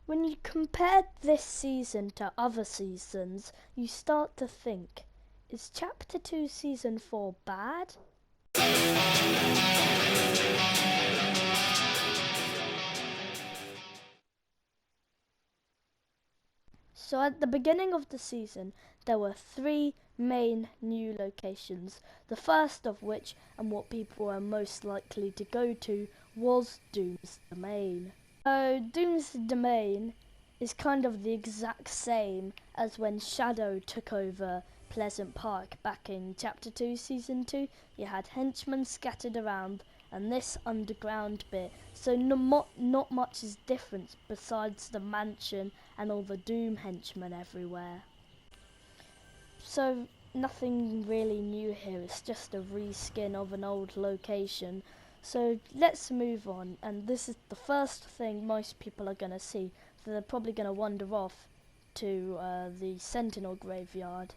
When you compare this season to other seasons, you start to think, is Chapter 2 Season 4 bad? So at the beginning of the season, there were 3 main new locations. The first of which, and what people were most likely to go to, was Doom's Domain. So Doom's Domain is kind of the exact same as when Shadow took over Pleasant Park back in Chapter 2 Season 2. You had henchmen scattered around and this underground bit, so not much is different besides the mansion and all the Doom henchmen everywhere. So nothing really new here, it's just a reskin of an old location. So let's move on, and this is the first thing most people are going to see, so they're probably going to wander off to the Sentinel Graveyard.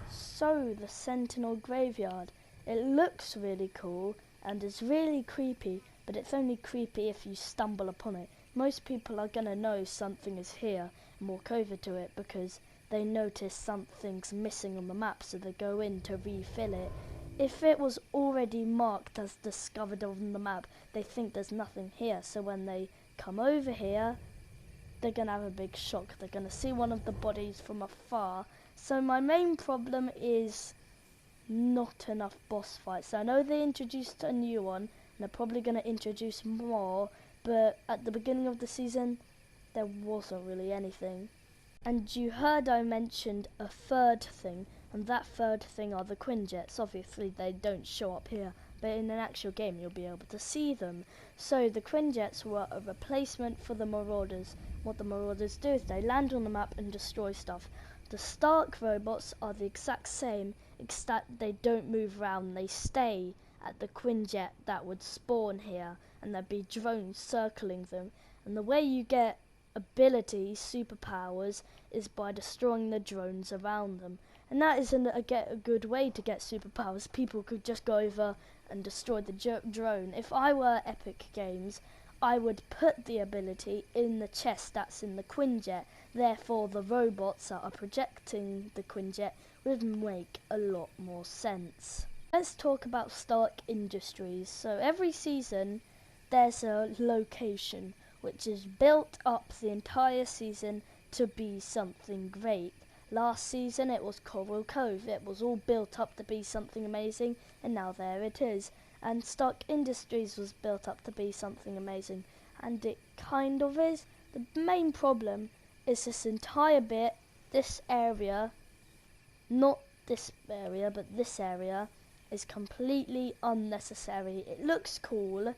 So the Sentinel Graveyard, it looks really cool and is really creepy, but it's only creepy if you stumble upon it. Most people are going to know something is here and walk over to it because they notice something's missing on the map, so they go in to refill it. If it was already marked as discovered on the map, they think there's nothing here, so when they come over here, they're going to have a big shock. They're going to see one of the bodies from afar. So my main problem is not enough boss fights. I know they introduced a new one, and they're probably going to introduce more, but at the beginning of the season, there wasn't really anything. And you heard I mentioned a third thing, and that third thing are the Quinjets. Obviously they don't show up here, but in an actual game you'll be able to see them. So the Quinjets were a replacement for the Marauders. What the Marauders do is they land on the map and destroy stuff. The Stark robots are the exact same, except they don't move around, they stay at the Quinjet that would spawn here, and there'd be drones circling them. And the way you get abilities, superpowers, is by destroying the drones around them. And that isn't a good way to get superpowers. People could just go over and destroy the drone. If I were Epic Games, I would put the ability in the chest that's in the Quinjet. Therefore, the robots that are projecting the Quinjet would make a lot more sense. Let's talk about Stark Industries. So every season, there's a location which is built up the entire season to be something great. Last season it was Coral Cove. It was all built up to be something amazing, and now there it is. And Stark Industries was built up to be something amazing, and it kind of is. The main problem is this entire bit, this area, not this area, but this area, is completely unnecessary. It looks cool,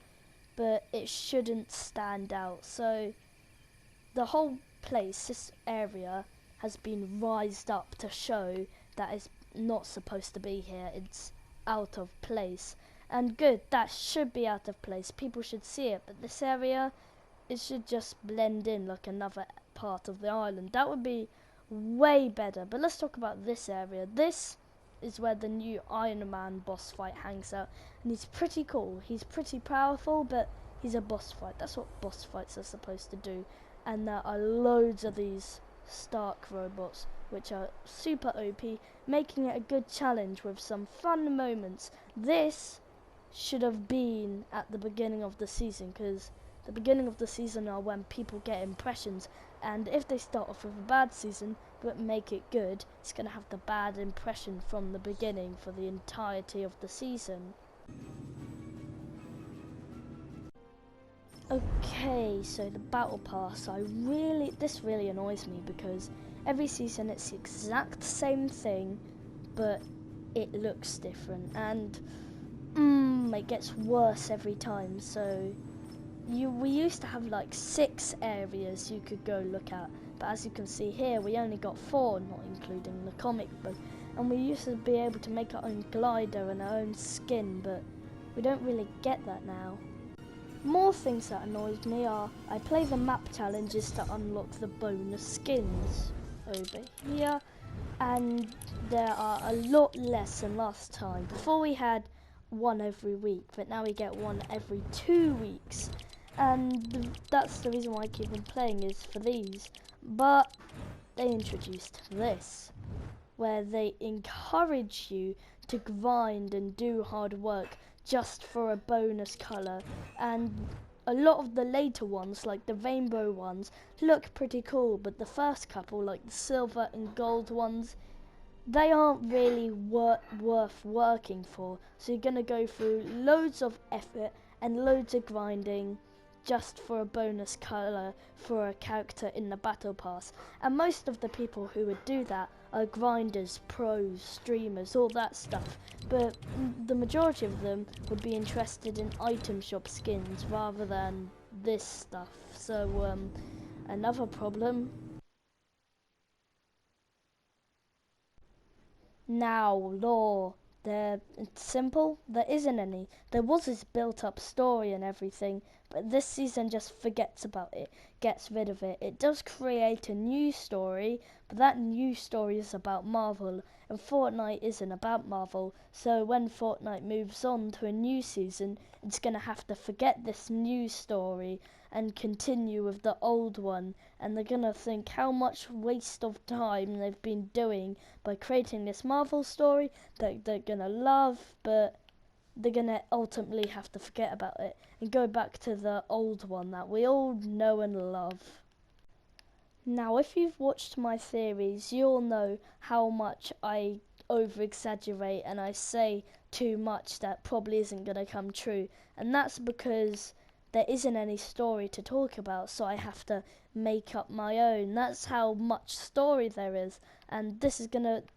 but it shouldn't stand out. So the whole place, this area, has been rised up to show that it's not supposed to be here. It's out of place. And good, that should be out of place. People should see it, but this area, it should just blend in like another part of the island. That would be way better. But let's talk about this area. This is where the new Iron Man boss fight hangs out, and he's pretty cool. He's pretty powerful, but he's a boss fight. That's what boss fights are supposed to do. And there are loads of these Stark robots, which are super OP, making it a good challenge with some fun moments. This should have been at the beginning of the season, because the beginning of the season are when people get impressions, and if they start off with a bad season but make it good, it's going to have the bad impression from the beginning for the entirety of the season. Okay, so the battle pass, this really annoys me, because every season it's the exact same thing, but it looks different, and it gets worse every time. So we used to have like 6 areas you could go look at, but as you can see here, we only got 4, not including the comic book. And we used to be able to make our own glider and our own skin, but we don't really get that now. More things that annoys me are, I play the map challenges to unlock the bonus skins over here, and there are a lot less than last time. Before we had one every week, but now we get one every 2 weeks. and that's the reason why I keep on playing is for these. But they introduced this, where they encourage you to grind and do hard work just for a bonus colour. And a lot of the later ones, like the rainbow ones, look pretty cool, but the first couple, like the silver and gold ones, they aren't really worth working for. So you're going to go through loads of effort and loads of grinding just for a bonus colour for a character in the battle pass. And most of the people who would do that are grinders, pros, streamers, all that stuff. But the majority of them would be interested in item shop skins rather than this stuff. So another problem. Now, lore. It's simple. There isn't any. There was this built-up story and everything, but this season just forgets about it, gets rid of it. It does create a new story, but that new story is about Marvel, and Fortnite isn't about Marvel. So when Fortnite moves on to a new season, it's gonna have to forget this new story and continue with the old one, and they're gonna think how much waste of time they've been doing by creating this Marvel story that they're gonna love, but they're gonna ultimately have to forget about it and go back to the old one that we all know and love. Now, if you've watched my theories, you'll know how much I over exaggerate and I say too much that probably isn't going to come true. And that's because there isn't any story to talk about, so I have to make up my own. That's how much story there is. And this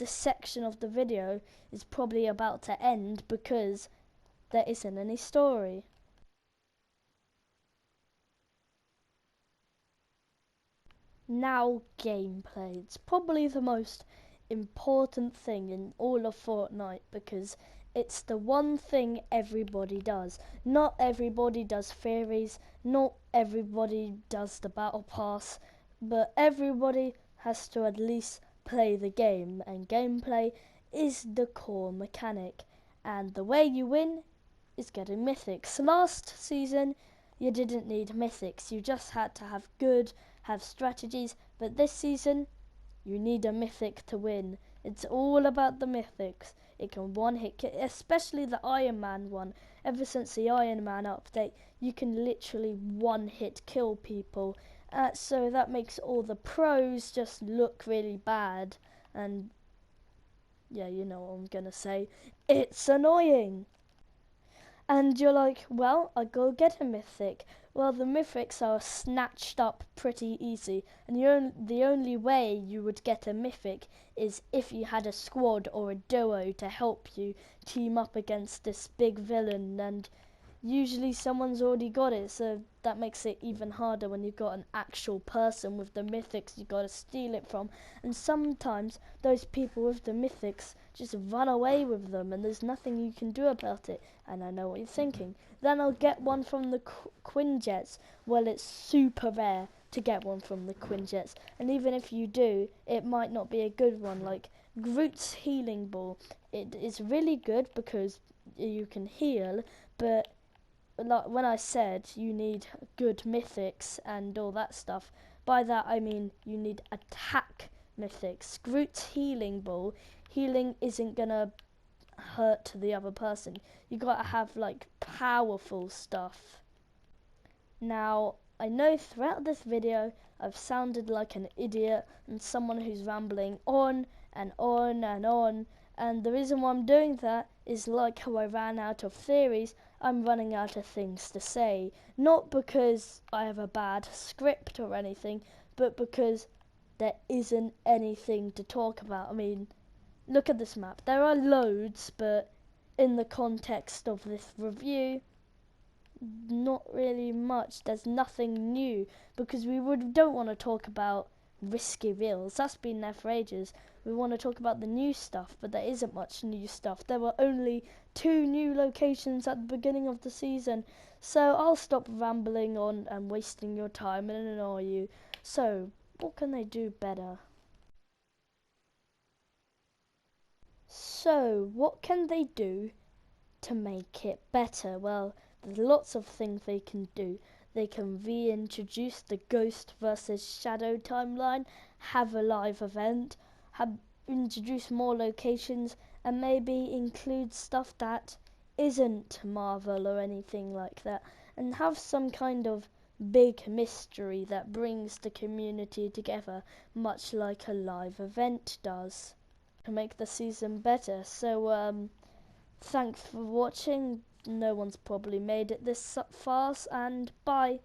section of the video is probably about to end because there isn't any story. Now, gameplay. It's probably the most important thing in all of Fortnite because it's the one thing everybody does. Not everybody does theories, not everybody does the battle pass, but everybody has to at least play the game, and gameplay is the core mechanic. And the way you win is getting mythics. Last season, you didn't need mythics, you just had to have strategies, but this season, you need a mythic to win. It's all about the mythics. It can one-hit kill, especially the Iron Man one. Ever since the Iron Man update, you can literally one-hit kill people. So that makes all the pros just look really bad. And yeah, you know what I'm gonna say. It's annoying. And you're like, well, I go get a mythic. Well, the mythics are snatched up pretty easy, and the only way you would get a mythic is if you had a squad or a duo to help you team up against this big villain, and usually someone's already got it, so that makes it even harder when you've got an actual person with the mythics you gotta steal it from. And sometimes those people with the mythics just run away with them and there's nothing you can do about it. And I know what you're thinking. Then I'll get one from the Quinjets. Well, it's super rare to get one from the Quinjets, and even if you do, it might not be a good one. Like Groot's healing ball, it is really good because you can heal, but like when I said you need good mythics and all that stuff, by that I mean you need attack mythics. Groot's healing ball, healing isn't gonna hurt the other person. You gotta have like powerful stuff. Now, I know throughout this video I've sounded like an idiot and someone who's rambling on and on and on, and the reason why I'm doing that is like how I ran out of theories, I'm running out of things to say. Not because I have a bad script or anything, but because there isn't anything to talk about. I mean, look at this map. There are loads, but in the context of this review, not really much. There's nothing new because don't want to talk about risky reels. That's been there for ages. We want to talk about the new stuff, but there isn't much new stuff. There were only 2 new locations at the beginning of the season. So I'll stop rambling on and wasting your time and annoy you. So, what can they do better? So, what can they do to make it better? Well, there's lots of things they can do. they can reintroduce the ghost versus shadow timeline, have a live event, introduce more locations, and maybe include stuff that isn't Marvel or anything like that, and have some kind of big mystery that brings the community together, much like a live event does, to make the season better. So thanks for watching. No one's probably made it this far, and bye.